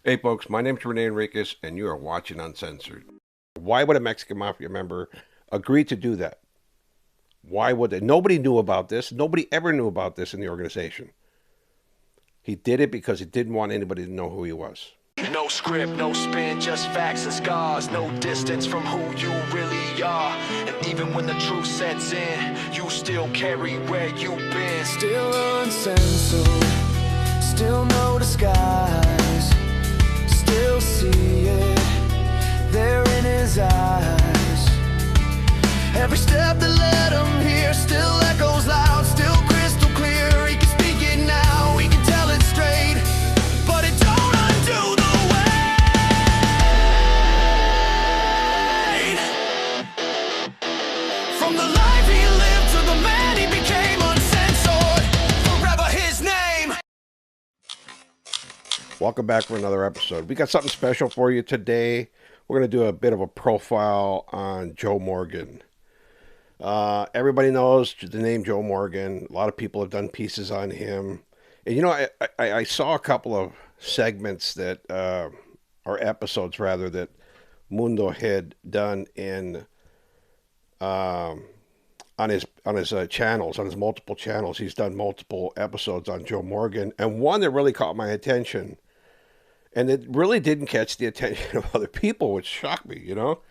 Hey folks, my name's Rene Enriquez and you are watching Uncensored. Why would a Mexican Mafia member agree to do that? Why would they? Nobody knew about this. Nobody ever knew about this in the organization. He did it because he didn't want anybody to know who he was. No script, no spin, just facts and scars. No distance from who you really are. And even when the truth sets in, you still carry where you've been. Still uncensored, still no disguise. Still see it there in his eyes. Every step that led him here still echoes loud, still crystal clear. He can speak it now, he can tell it straight, but it don't undo the wait. From the life he lived to the man he became, uncensored, forever his name. Welcome back for another episode. We got something special for you today. We're going to do a bit of a profile on Joe Morgan. Everybody knows the name Joe Morgan. A lot of people have done pieces on him. And you know, I saw a couple of segments that, or episodes rather, that Mundo had done in on his channels, on his multiple channels. He's done multiple episodes on Joe Morgan, and one that really caught my attention, and it really didn't catch the attention of other people, which shocked me, you know,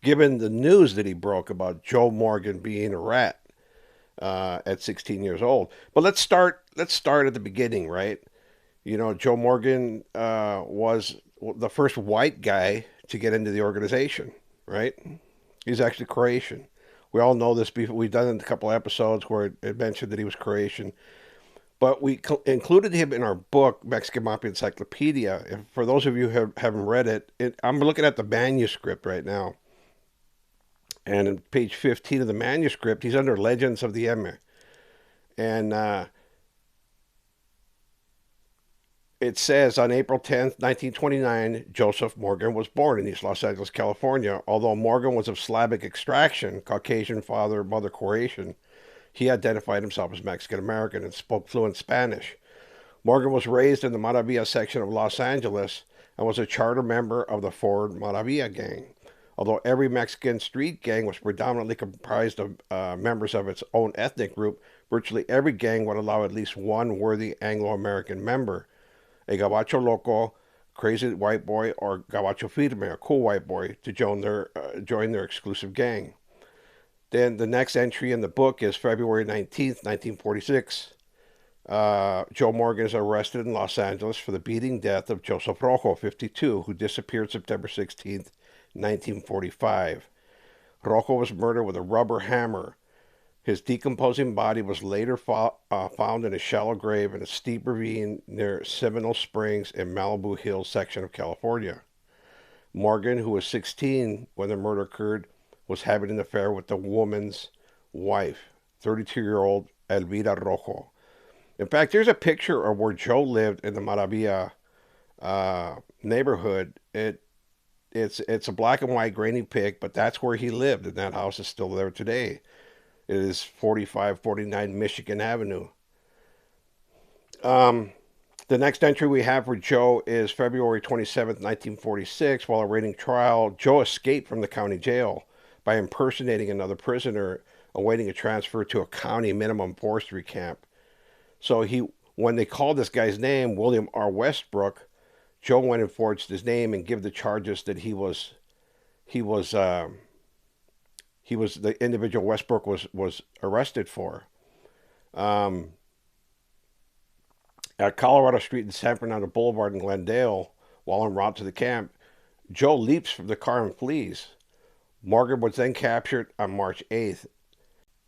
given the news that he broke about Joe Morgan being a rat at 16 years old. But let's start at the beginning, right? You know, Joe Morgan was the first white guy to get into the organization, right? He's actually Croatian. We all know this. We've done a couple episodes where it mentioned that he was Croatian. But we included him in our book, Mexican Mafia Encyclopedia. And for those of you who haven't read it, I'm looking at the manuscript right now. And on page 15 of the manuscript, he's under Legends of the EME. And it says, on April 10th, 1929, Joseph Morgan was born in East Los Angeles, California. Although Morgan was of Slavic extraction, Caucasian father, mother Croatian, he identified himself as Mexican American and spoke fluent Spanish. Morgan was raised in the Maravilla section of Los Angeles and was a charter member of the Ford Maravilla gang. Although every Mexican street gang was predominantly comprised of members of its own ethnic group, virtually every gang would allow at least one worthy Anglo-American member, a gabacho loco, crazy white boy, or gabacho firme, a cool white boy, to join their exclusive gang. Then the next entry in the book is February 19th, 1946. Joe Morgan is arrested in Los Angeles for the beating death of Joseph Rojo, 52, who disappeared September 16th, 1945. Rojo was murdered with a rubber hammer. His decomposing body was later found in a shallow grave in a steep ravine near Seminole Springs in Malibu Hills section of California. Morgan, who was 16 when the murder occurred, was having an affair with the woman's wife, 32-year-old Elvira Rojo. In fact, there's a picture of where Joe lived in the Maravilla neighborhood. It's a black and white grainy pic, but that's where he lived, and that house is still there today. It is 4549 Michigan Avenue. The next entry we have for Joe is February 27th, 1946. While awaiting trial, Joe escaped from the county jail by impersonating another prisoner awaiting a transfer to a county minimum forestry camp. So when they called this guy's name, William R. Westbrook, Joe went and forged his name and gave the charges that he was the individual Westbrook was arrested for. At Colorado Street and San Fernando Boulevard in Glendale, while en route to the camp, Joe leaps from the car and flees. Morgan was then captured on March 8th.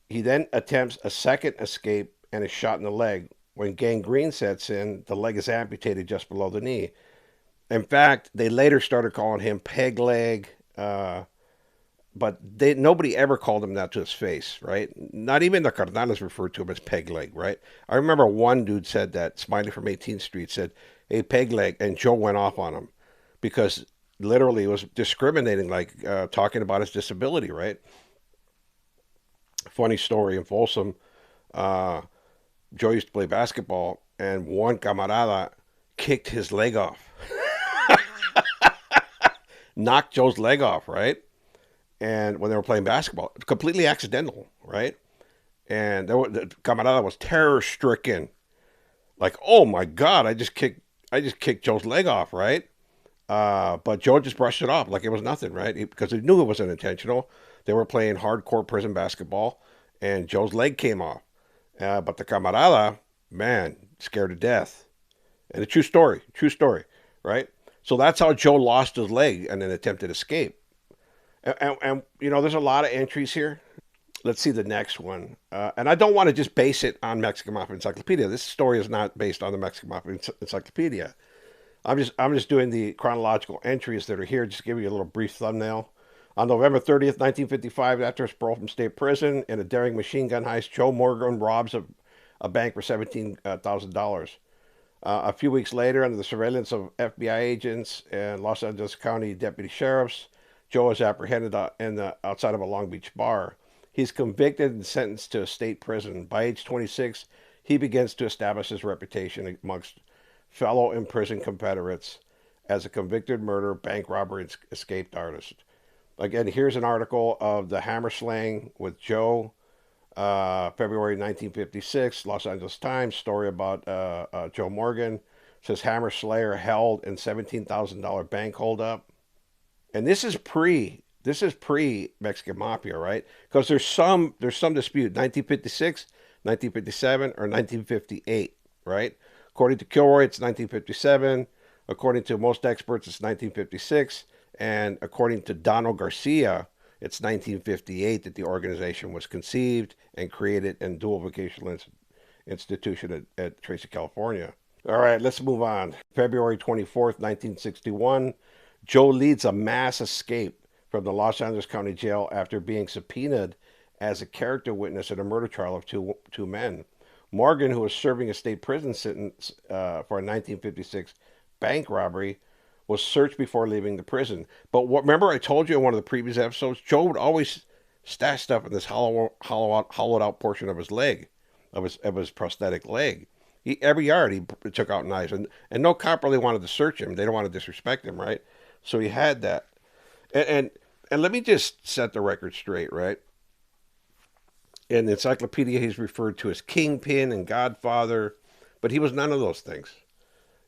He then attempts a second escape and is shot in the leg. When gangrene sets in, the leg is amputated just below the knee. In fact, they later started calling him Pegleg, but nobody ever called him that to his face, right? Not even the Cardenales referred to him as Pegleg, right? I remember one dude said that, Smiley from 18th Street said, "Hey, Pegleg," and Joe went off on him because literally was discriminating, like talking about his disability, right? Funny story in Folsom, Joe used to play basketball, and one camarada kicked his leg off. knocked Joe's leg off, right? And when they were playing basketball, completely accidental, right? And Camarada was terror stricken, like, oh my god, I just kicked Joe's leg off, right? But Joe just brushed it off like it was nothing, right? Because he knew it wasn't intentional. They were playing hardcore prison basketball, and Joe's leg came off. But the camarada, man, scared to death. And a true story, right? So that's how Joe lost his leg in an attempted escape. You know, there's a lot of entries here. Let's see the next one. And I don't want to just base it on Mexican Mafia Encyclopedia. This story is not based on the Mexican Mafia Encyclopedia. I'm just doing the chronological entries that are here. Just give you a little brief thumbnail. On November 30th, 1955, after his parole from state prison in a daring machine gun heist, Joe Morgan robs a bank for $17,000. A few weeks later, under the surveillance of FBI agents and Los Angeles County deputy sheriffs, Joe is apprehended outside of a Long Beach bar. He's convicted and sentenced to a state prison. By age 26, he begins to establish his reputation amongst fellow imprisoned Confederates as a convicted murderer, bank robber, and escaped artist. Again, here's an article of the Hammer Slang with Joe, February 1956, Los Angeles Times, story about Joe Morgan. It says Hammer Slayer held in $17,000 bank holdup. And this is pre Mexican Mafia, right? Because there's some dispute, 1956, 1957, or 1958, right? According to Kilroy, it's 1957. According to most experts, it's 1956. And according to Donald Garcia, it's 1958 that the organization was conceived and created in dual vocational institution at Tracy, California. All right, let's move on. February 24th, 1961, Joe leads a mass escape from the Los Angeles County Jail after being subpoenaed as a character witness in a murder trial of two men. Morgan, who was serving a state prison sentence for a 1956 bank robbery, was searched before leaving the prison. But remember, I told you in one of the previous episodes, Joe would always stash stuff in this hollowed out portion of his leg, of his prosthetic leg. Every yard he took out knives, and no cop really wanted to search him. They don't want to disrespect him, right? So he had that. And, and and let me just set the record straight, right? In the encyclopedia, he's referred to as Kingpin and Godfather, but he was none of those things,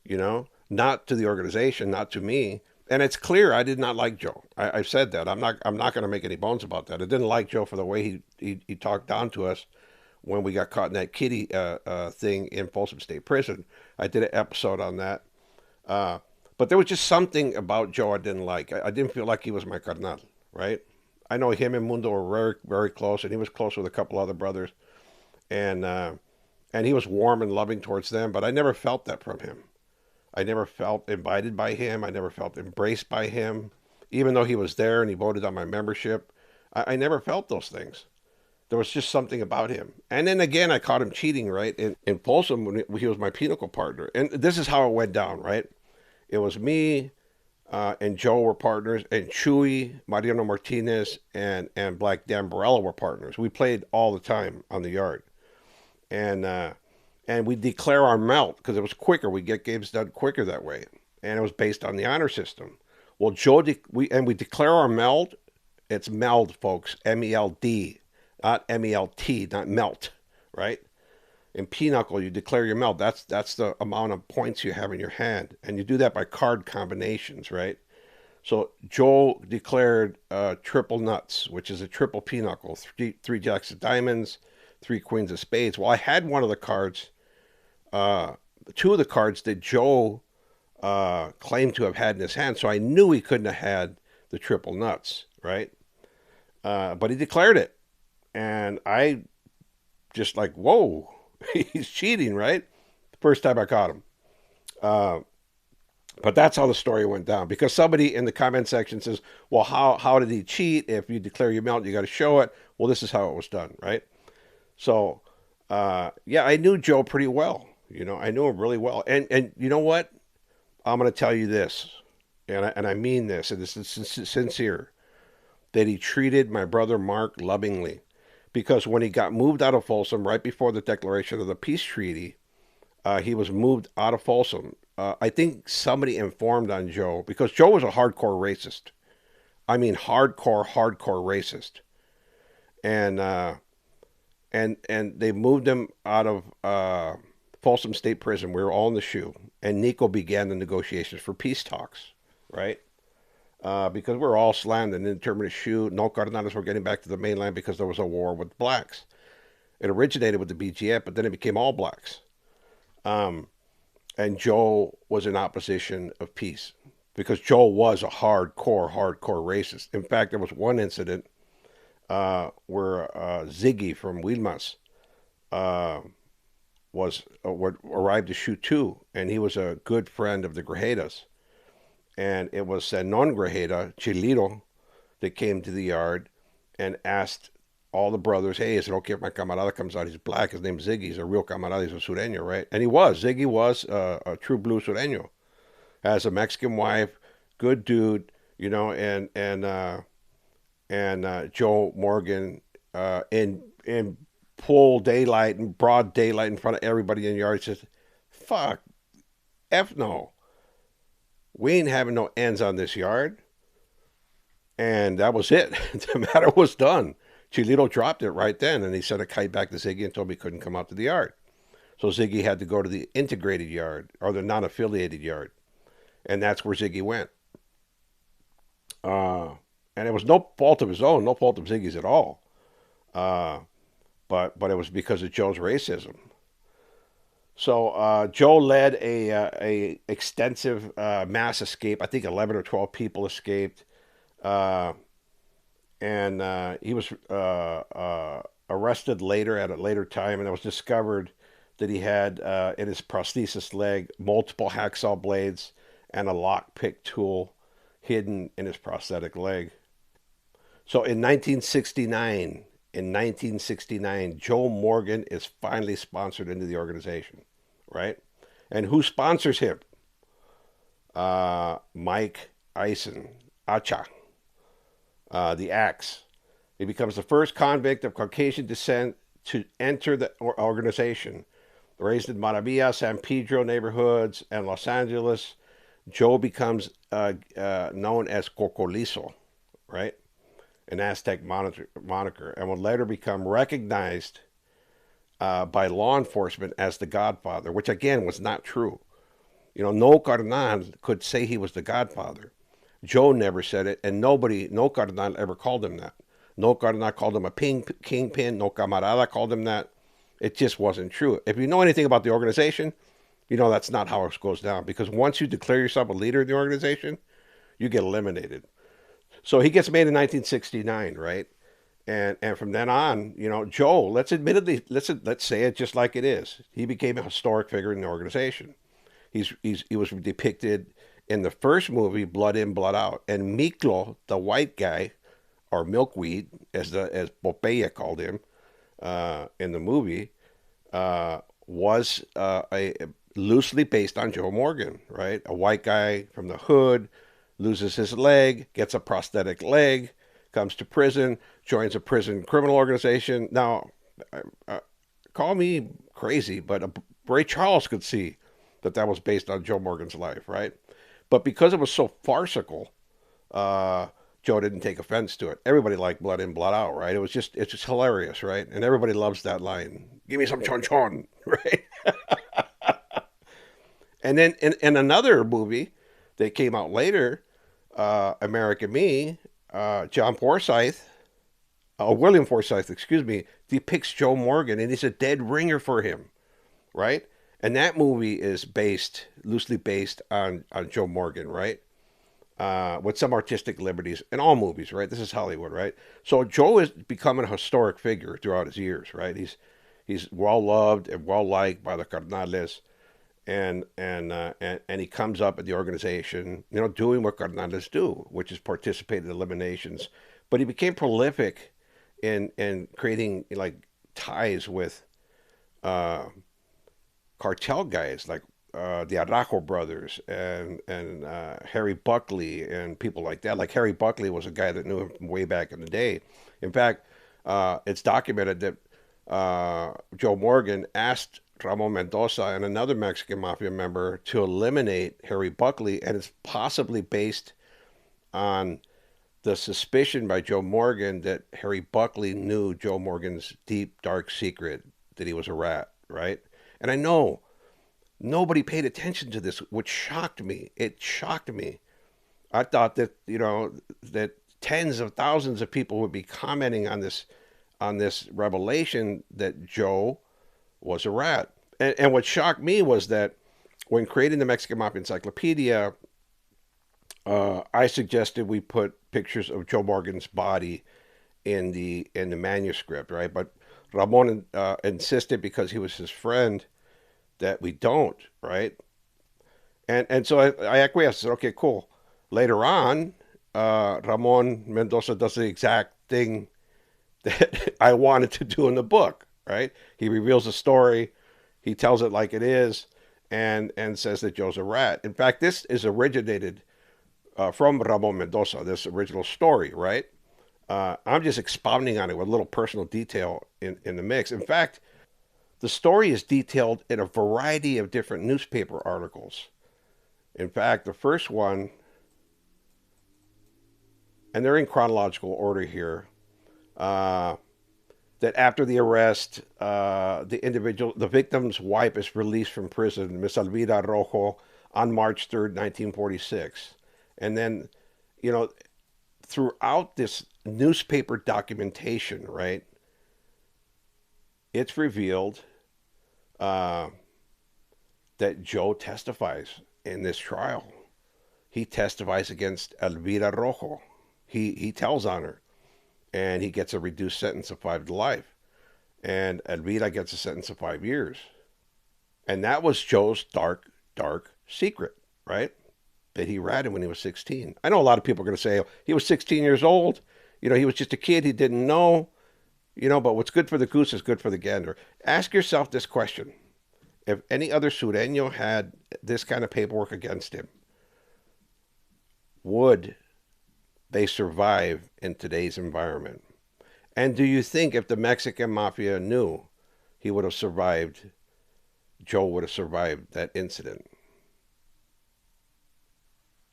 you know? Not to the organization, not to me. And it's clear I did not like Joe. I've said that. I'm not going to make any bones about that. I didn't like Joe for the way he talked down to us when we got caught in that kitty thing in Folsom State Prison. I did an episode on that. But there was just something about Joe I didn't like. I didn't feel like he was my carnal, right? I know him and Mundo were very, very close, and he was close with a couple other brothers, and and he was warm and loving towards them. But I never felt that from him. I never felt invited by him. I never felt embraced by him, even though he was there and he voted on my membership. I never felt those things. There was just something about him. And then again, I caught him cheating, right? In Folsom when he was my pinnacle partner. And this is how it went down, right? It was me and Joe were partners, and Chewy, Mariano Martinez, and Black Dan Barella were partners. We played all the time on the yard. And we declare our melt because it was quicker. We get games done quicker that way. And it was based on the honor system. Well, we declare our meld. It's meld, folks. MELD, not MELT, not melt, right? In Pinochle, you declare your meld. That's the amount of points you have in your hand, and you do that by card combinations, right? So Joel declared triple nuts, which is a triple Pinochle, three jacks of diamonds, three queens of spades. Well, I had one of the cards, two of the cards that Joe claimed to have had in his hand, so I knew he couldn't have had the triple nuts, right? But he declared it, and I just like, whoa, he's cheating, right? The first time I caught him. But that's how the story went down. Because somebody in the comment section says, well, how did he cheat? If you declare your melt, you got to show it. Well, this is how it was done, right? So, yeah, I knew Joe pretty well. You know, I knew him really well. And you know what? I'm going to tell you this, and I mean this, and this is sincere, that he treated my brother Mark lovingly. Because when he got moved out of Folsom right before the declaration of the peace treaty, He was moved out of Folsom. I think somebody informed on Joe because Joe was a hardcore racist. I mean, hardcore racist. And they moved him out of Folsom State Prison. We were all in the shoe, and Nico began the negotiations for peace talks, right? Because we are all slammed and determined to shoot. No Cardenales were getting back to the mainland because there was a war with blacks. It originated with the BGF, but then it became all blacks. Um, and Joe was in opposition of peace because Joe was a hardcore racist. In fact, there was one incident where Ziggy from Wilmas uh, arrived to shoot too, and he was a good friend of the Grejedas. And it was a non-Grejeda, Chilito, that came to the yard and asked all the brothers, hey, is it okay if my camarada comes out? He's black. His name's Ziggy. He's a real camarada. He's a Sureño, right? And he was. Ziggy was a true blue Sureño. Has a Mexican wife, good dude, you know, and Joe Morgan in full daylight and broad daylight in front of everybody in the yard says, fuck, F no. We ain't having no ends on this yard. And that was it. The matter was done. Chilito dropped it right then, and he sent a kite back to Ziggy and told him he couldn't come out to the yard. So Ziggy had to go to the integrated yard or the non-affiliated yard, and that's where Ziggy went. Uh, and it was no fault of his own, no fault of Ziggy's at all. Uh, but it was because of Joe's racism. So Joe led a extensive mass escape. I think 11 or 12 people escaped. Uh, and he was arrested later at a later time, and it was discovered that he had in his prosthesis leg multiple hacksaw blades and a lockpick tool hidden in his prosthetic leg. So in 1969, Joe Morgan is finally sponsored into the organization, right? And who sponsors him? Mike Eisen, Acha, the Axe. He becomes the first convict of Caucasian descent to enter the organization. Raised in Maravilla, San Pedro neighborhoods, and Los Angeles, Joe becomes known as Cocolizo, right? An Aztec moniker, and would later become recognized by law enforcement as the Godfather, which again was not true. You know, no Cardenal could say he was the Godfather. Joe never said it, and no Cardenal ever called him that. No Cardenal called him a kingpin. No camarada called him that. It just wasn't true. If you know anything about the organization, you know that's not how it goes down. Because once you declare yourself a leader in the organization, you get eliminated. So he gets made in 1969, right? And from then on, you know, Joe, let's say it just like it is. He became a historic figure in the organization. He was depicted in the first movie, Blood In, Blood Out, and Miklo, the white guy, or milkweed, as Popeye called him in the movie, was a loosely based on Joe Morgan, right? A white guy from the hood loses his leg, gets a prosthetic leg, comes to prison, joins a prison criminal organization. Now, uh, call me crazy, but Ray Charles could see that that was based on Joe Morgan's life, right? But because it was so farcical, uh, Joe didn't take offense to it. Everybody liked Blood In, Blood Out, right? It's just hilarious, right? And everybody loves that line. Give me some chon chon, right? And then in another movie that came out later, American Me, John Forsyth, William Forsythe, excuse me, depicts Joe Morgan, and he's a dead ringer for him, right? And that movie is loosely based on Joe Morgan, right? With some artistic liberties in all movies, right? This is Hollywood, right? So Joe is becoming a historic figure throughout his years, right? He's well loved and well liked by the Cardenales, and he comes up at the organization, you know, doing what Cardenales do, which is participate in eliminations. But he became prolific in creating like ties with uh, cartel guys like the Arajo brothers and Harry Buckley and people like that. Like Harry Buckley was a guy that knew him from way back in the day. In fact, it's documented that Joe Morgan asked Ramon Mendoza and another Mexican Mafia member to eliminate Harry Buckley, and it's possibly based on the suspicion by Joe Morgan that Harry Buckley knew Joe Morgan's deep, dark secret that he was a rat, right? And I know nobody paid attention to this, which shocked me. It shocked me. I thought that, that tens of thousands of people would be commenting on this revelation that Joe was a rat. And what shocked me was that when creating the Mexican Mafia Encyclopedia, I suggested we put pictures of Joe Morgan's body in the manuscript, right? But Ramon insisted because he was his friend that we don't, right? And so I acquiesced. I said, okay, cool. Later on, Ramon Mendoza does the exact thing that I wanted to do in the book, right? He reveals the story, he tells it like it is, and says that Joe's a rat. In fact, this is originated from Ramon Mendoza, this original story, right? I'm just expounding on it with a little personal detail in the mix. In fact, the story is detailed in a variety of different newspaper articles. In fact, the first one, and they're in chronological order here, that after the arrest, the victim's wife is released from prison, Miss Elvira Rojo, on March 3rd, 1946. And then, you know, throughout this newspaper documentation, right, it's revealed that Joe testifies in this trial. He testifies against Elvira Rojo. He tells on her, and he gets a reduced sentence of 5 to life. And Elvira gets a sentence of 5 years. And that was Joe's dark, dark secret, right? That he ratted when he was 16. I know a lot of people are going to say, oh, he was 16 years old. You know, he was just a kid. He didn't know. You know, but what's good for the goose is good for the gander. Ask yourself this question. If any other Sureño had this kind of paperwork against him, would they survive in today's environment? And do you think if the Mexican Mafia knew he would have survived, Joe would have survived that incident?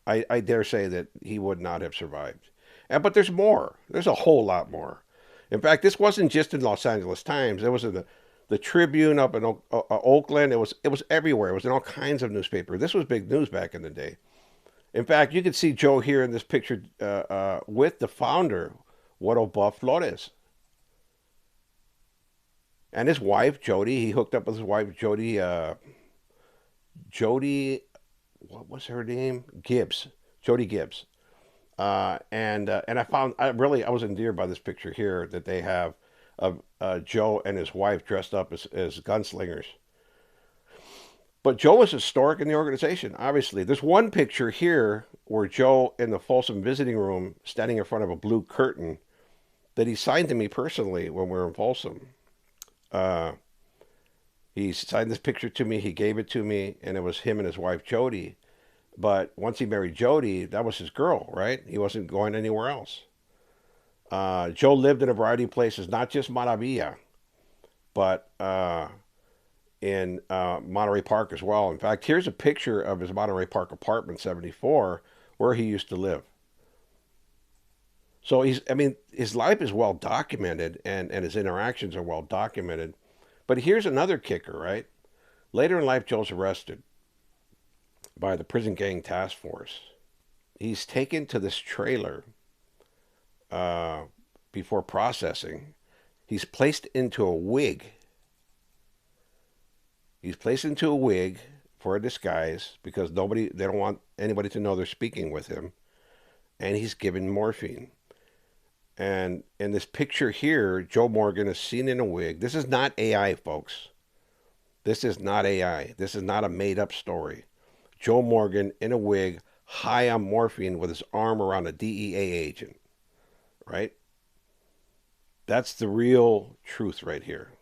I dare say that he would not have survived. But there's more. There's a whole lot more. In fact, this wasn't just in Los Angeles Times. It was in the Tribune up in Oakland. It was everywhere. It was in all kinds of newspapers. This was big news back in the day. In fact, you can see Joe here in this picture with the founder, Guadalupe Flores. And his wife, Jody. He hooked up with his wife, Jody. Jody, what was her name? Gibbs. Jody Gibbs. And I was endeared by this picture here that they have of Joe and his wife dressed up as gunslingers. But Joe was historic in the organization, obviously. There's one picture here where Joe in the Folsom visiting room standing in front of a blue curtain that he signed to me personally when we were in Folsom. He signed this picture to me, he gave it to me, and it was him and his wife Jody. But once he married Jody, that was his girl, right? He wasn't going anywhere else. Joe lived in a variety of places, not just Maravilla, but in Monterey Park as well. In fact, here's a picture of his Monterey Park apartment, 74, where he used to live. So his life is well documented and his interactions are well documented. But here's another kicker, right? Later in life, Joe's arrested by the prison gang task force. He's taken to this trailer before processing. He's placed into a wig. He's placed into a wig for a disguise because they don't want anybody to know they're speaking with him. And he's given morphine. And in this picture here, Joe Morgan is seen in a wig. This is not AI, folks. This is not AI. This is not a made-up story. Joe Morgan in a wig, high on morphine with his arm around a DEA agent, right? That's the real truth right here.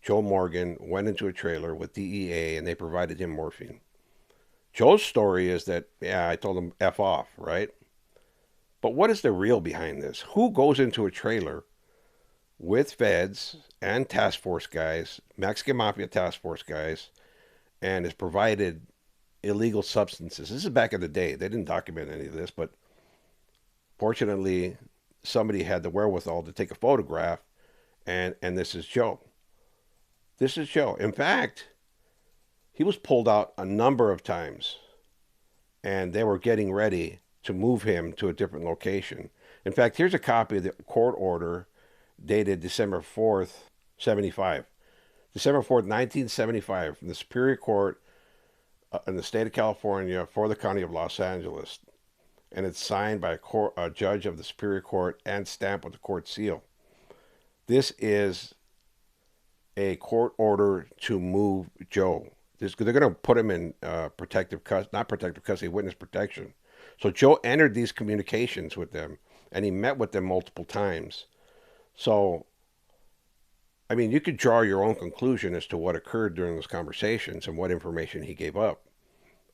Joe Morgan went into a trailer with DEA and they provided him morphine. Joe's story is that, yeah, I told him F off, right? But what is the real behind this? Who goes into a trailer with feds and task force guys, Mexican Mafia task force guys, and has provided illegal substances. This is back in the day. They didn't document any of this, but fortunately, somebody had the wherewithal to take a photograph, and this is Joe. This is Joe. In fact, he was pulled out a number of times, and they were getting ready to move him to a different location. In fact, here's a copy of the court order dated December 4th, 75. December 4th, 1975, from the Superior Court in the state of California for the county of Los Angeles. And it's signed by a judge of the Superior Court and stamped with the court seal. This is a court order to move Joe. They're going to put him in protective custody, not protective custody, witness protection. So Joe entered these communications with them, and he met with them multiple times. So, I mean, you could draw your own conclusion as to what occurred during those conversations and what information he gave up.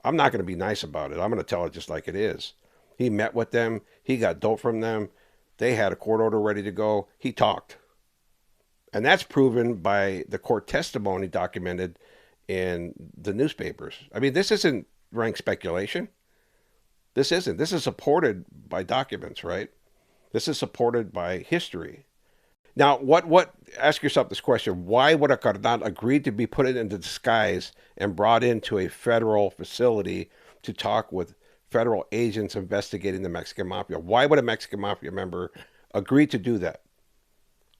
I'm not going to be nice about it. I'm going to tell it just like it is. He met with them. He got dope from them. They had a court order ready to go. He talked. And that's proven by the court testimony documented in the newspapers. I mean, this isn't rank speculation. This isn't. This is supported by documents, right? This is supported by history. Now, ask yourself this question. Why would a carnal agree to be put into disguise and brought into a federal facility to talk with federal agents investigating the Mexican Mafia? Why would a Mexican Mafia member agree to do that?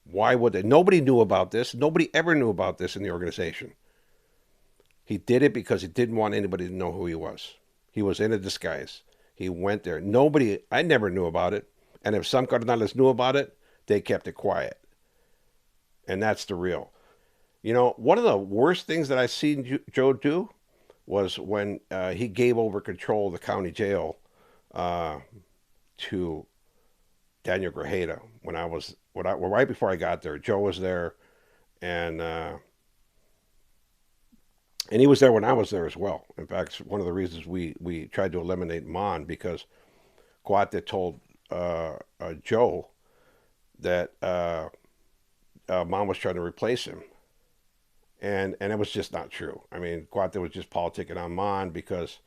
Why would they? Nobody knew about this. Nobody ever knew about this in the organization. He did it because he didn't want anybody to know who he was. He was in a disguise. He went there. I never knew about it. And if some cardenales knew about it, they kept it quiet. And that's the real. You know, one of the worst things that I seen Joe do was when he gave over control of the county jail to Daniel Grajeda. Right before I got there, Joe was there, and he was there when I was there as well. In fact, one of the reasons we tried to eliminate Mon, because Guate told Joe that Mon was trying to replace him. And it was just not true. I mean, Guate was just politicking on Mon because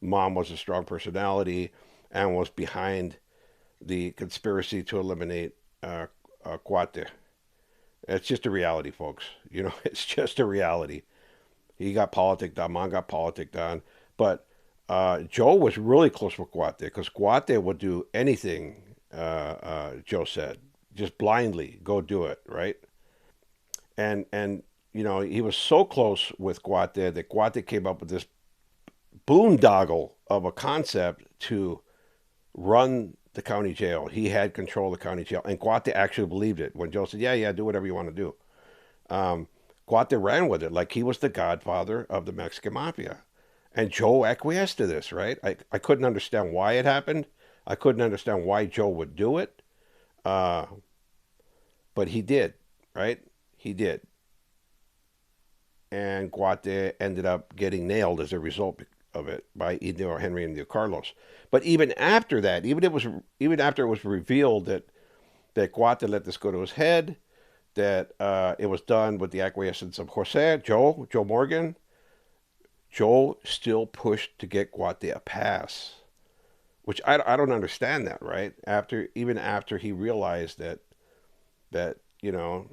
Mon was a strong personality and was behind the conspiracy to eliminate Guate. It's just a reality, folks. You know, it's just a reality. He got politicked on, Mon got politicked on. But Joe was really close with Guate because Guate would do anything Joe said. Just blindly go do it, right? And you know, he was so close with Guate that Guate came up with this boondoggle of a concept to run the county jail. He had control of the county jail, and Guate actually believed it. When Joe said, yeah, do whatever you want to do. Guate ran with it like he was the godfather of the Mexican Mafia. And Joe acquiesced to this, right? I couldn't understand why it happened. I couldn't understand why Joe would do it. But he did, right? He did. And Guate ended up getting nailed as a result of it by Henry and Carlos. But even after that, even after it was revealed that Guate let this go to his head, that it was done with the acquiescence of Joe Morgan, Joe still pushed to get Guate a pass, which I don't understand that, right? Even after he realized that you know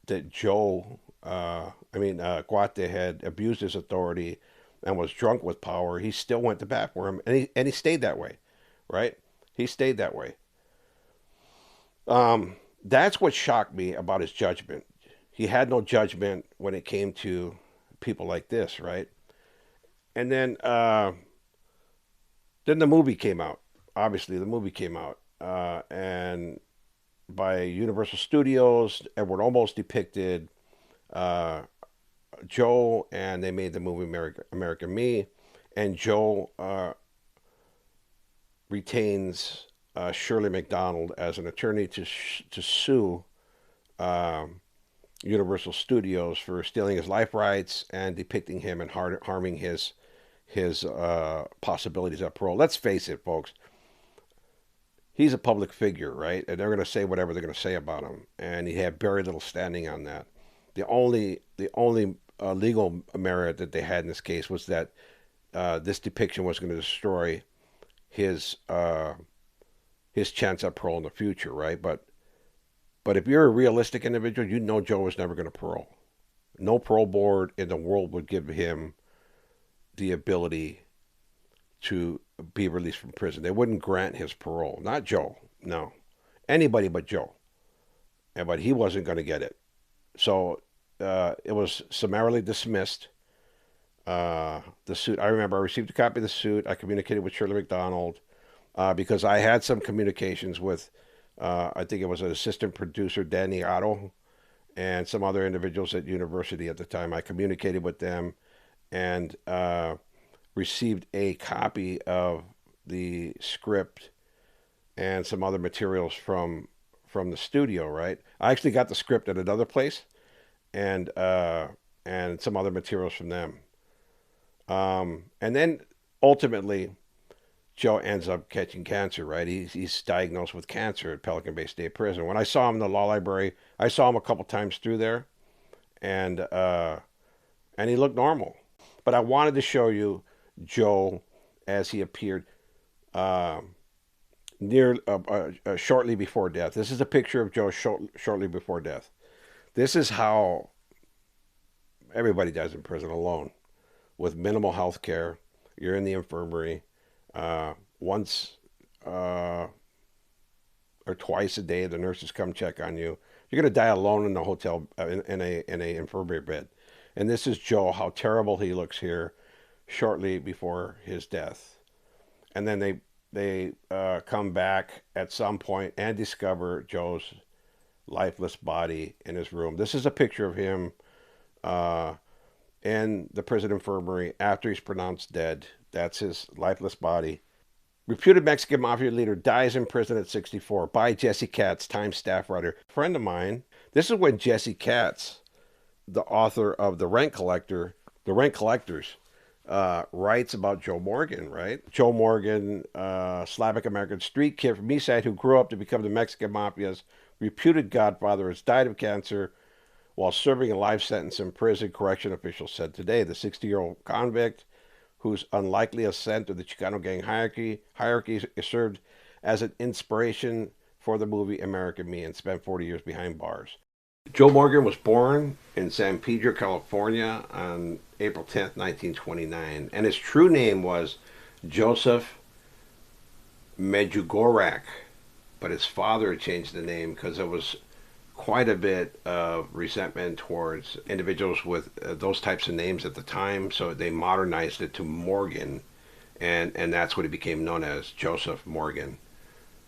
that Joe. Guate had abused his authority and was drunk with power. He still went to bat for him, and he stayed that way, right? He stayed that way. That's what shocked me about his judgment. He had no judgment when it came to people like this, right? And then the movie came out. Obviously, the movie came out, and by Universal Studios, Edward Olmos depicted Joe, and they made the movie American Me, and Joe retains Shirley MacLaine as an attorney to sue Universal Studios for stealing his life rights and depicting him and harming his possibilities of parole. Let's face it, folks. he's a public figure, right? And they're going to say whatever they're going to say about him, and he had very little standing on that. The only legal merit that they had in this case was that this depiction was going to destroy his his chance at parole in the future, right? But if you're a realistic individual, you know Joe was never going to parole. No parole board in the world would give him the ability to be released from prison. They wouldn't grant his parole. Not Joe. No. Anybody but Joe. But he wasn't going to get it. So it was summarily dismissed. The suit, I remember I received a copy of the suit. I communicated with Shirley McDonald because I had some communications with, I think it was an assistant producer, Danny Otto, and some other individuals at university at the time. I communicated with them and received a copy of the script and some other materials from the studio. Right, I actually got the script at another place and some other materials from them. And then ultimately, Joe ends up catching cancer. Right, he's diagnosed with cancer at Pelican Bay State Prison. When I saw him in the law library, I saw him a couple times through there, and and he looked normal. But I wanted to show you Joe as he appeared uh, shortly before death. This is a picture of Joe shortly before death. This is how everybody dies in prison alone with minimal health care. You're in the infirmary once or twice a day. The nurses come check on you. You're going to die alone in the hotel in a infirmary bed. And this is Joe, how terrible he looks here shortly before his death. And then they come back at some point and discover Joe's lifeless body in his room. This is a picture of him uh, in the prison infirmary after he's pronounced dead. That's his lifeless body. Reputed Mexican Mafia leader dies in prison at 64 by Jesse Katz, Time staff writer. A friend of mine, this is when Jesse Katz, the author of The Rent Collectors, writes about Joe Morgan, right? Joe Morgan, Slavic American street kid from East Side who grew up to become the Mexican Mafia's reputed godfather, has died of cancer while serving a life sentence in prison, correction officials said today. The 60-year-old convict, whose unlikely ascent to the Chicano gang hierarchy served as an inspiration for the movie American Me and spent 40 years behind bars. Joe Morgan was born in San Pedro, California on April 10th, 1929, and his true name was Joseph Medjugorje, but his father changed the name because there was quite a bit of resentment towards individuals with those types of names at the time, so they modernized it to Morgan, and that's what he became known as, Joseph Morgan.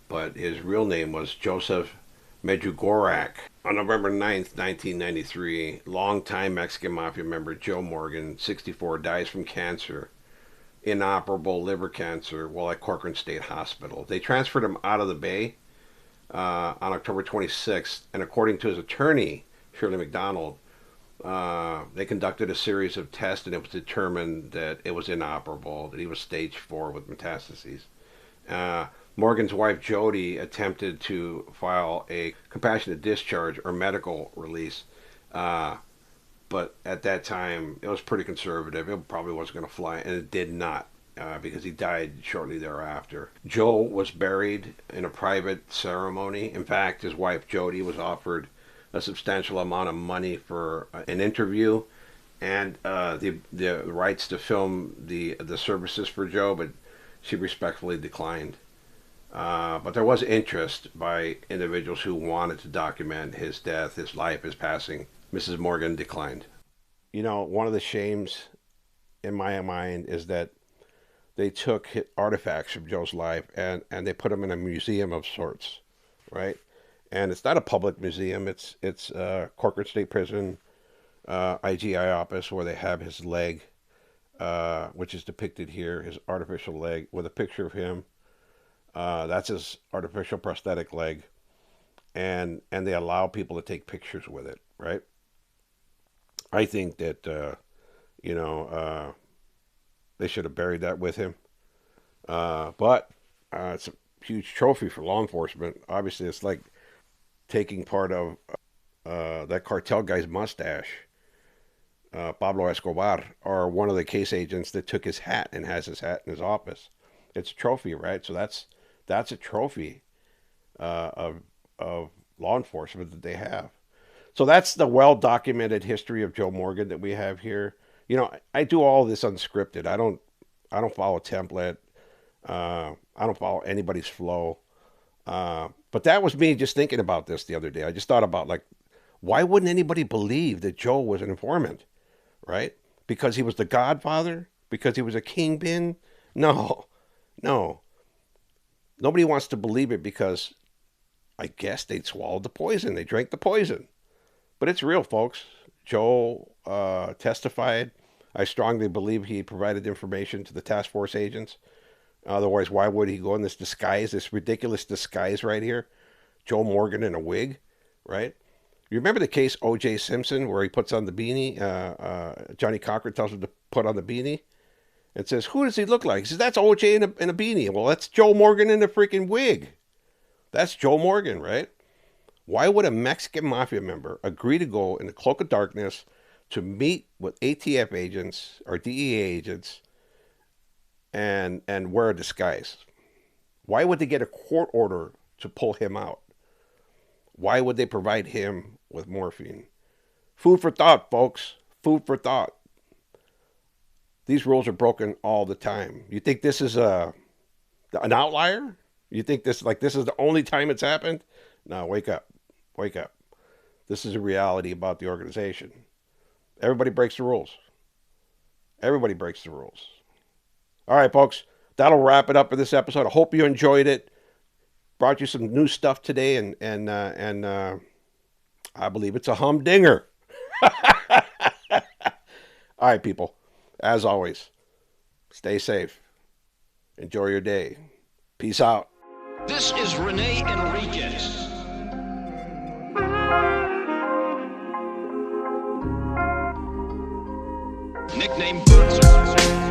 But his real name was Joseph Medjugorje. On November 9th, 1993, longtime Mexican Mafia member Joe Morgan, 64, dies from cancer, inoperable liver cancer, while at Corcoran State Hospital. They transferred him out of the Bay on October 26th, and according to his attorney, Shirley McDonald, they conducted a series of tests and it was determined that it was inoperable, that he was stage 4 with metastases. Morgan's wife Jody attempted to file a compassionate discharge or medical release, but at that time it was pretty conservative. It probably wasn't going to fly, and it did not. Because he died shortly thereafter. Joe was buried in a private ceremony. In fact, his wife Jody was offered a substantial amount of money for an interview and the rights to film the services for Joe, but she respectfully declined. But there was interest by individuals who wanted to document his death, his life, his passing. Mrs. Morgan declined. You know, one of the shames in my mind is that they took artifacts from Joe's life and they put them in a museum of sorts, right? And it's not a public museum. It's Corcoran State Prison IGI office where they have his leg, which is depicted here, his artificial leg with a picture of him. That's his artificial prosthetic leg, and they allow people to take pictures with it, right? I think that you know they should have buried that with him. But it's huge trophy for law enforcement. Obviously, it's like taking part of that cartel guy's mustache, Pablo Escobar, or one of the case agents that took his hat and has his hat in his office. It's a trophy, right? So that's a trophy of law enforcement that they have. So that's the well documented history of Joe Morgan that we have here. I do all this unscripted. I don't follow a template. I don't follow anybody's flow. But that was me just thinking about this the other day. I just thought about, like, why wouldn't anybody believe that Joe was an informant, right? Because he was the Godfather? Because he was a kingpin? No, no. Nobody wants to believe it because I guess they'd swallowed the poison. They drank the poison. But it's real, folks. Joe testified. I strongly believe he provided information to the task force agents. Otherwise, why would he go in this disguise, this ridiculous disguise right here? Joe Morgan in a wig, right? You remember the case O.J. Simpson where he puts on the beanie? Johnny Cochran tells him to put on the beanie and says, "Who does he look like?" He says, "That's O.J. in a beanie." Well, that's Joe Morgan in a freaking wig. That's Joe Morgan, right? Why would a Mexican Mafia member agree to go in the cloak of darkness to meet with ATF agents or DEA agents and wear a disguise? Why would they get a court order to pull him out? Why would they provide him with morphine? Food for thought, folks. Food for thought. These rules are broken all the time. You think this is an outlier? You think this is the only time it's happened? No, wake up. Wake up. This is a reality about the organization. Everybody breaks the rules. Everybody breaks the rules. All right, folks. That'll wrap it up for this episode. I hope you enjoyed it. Brought you some new stuff today, and I believe it's a humdinger. All right, people. As always, stay safe. Enjoy your day. Peace out. This is Rene Enriquez. Nickname Boots.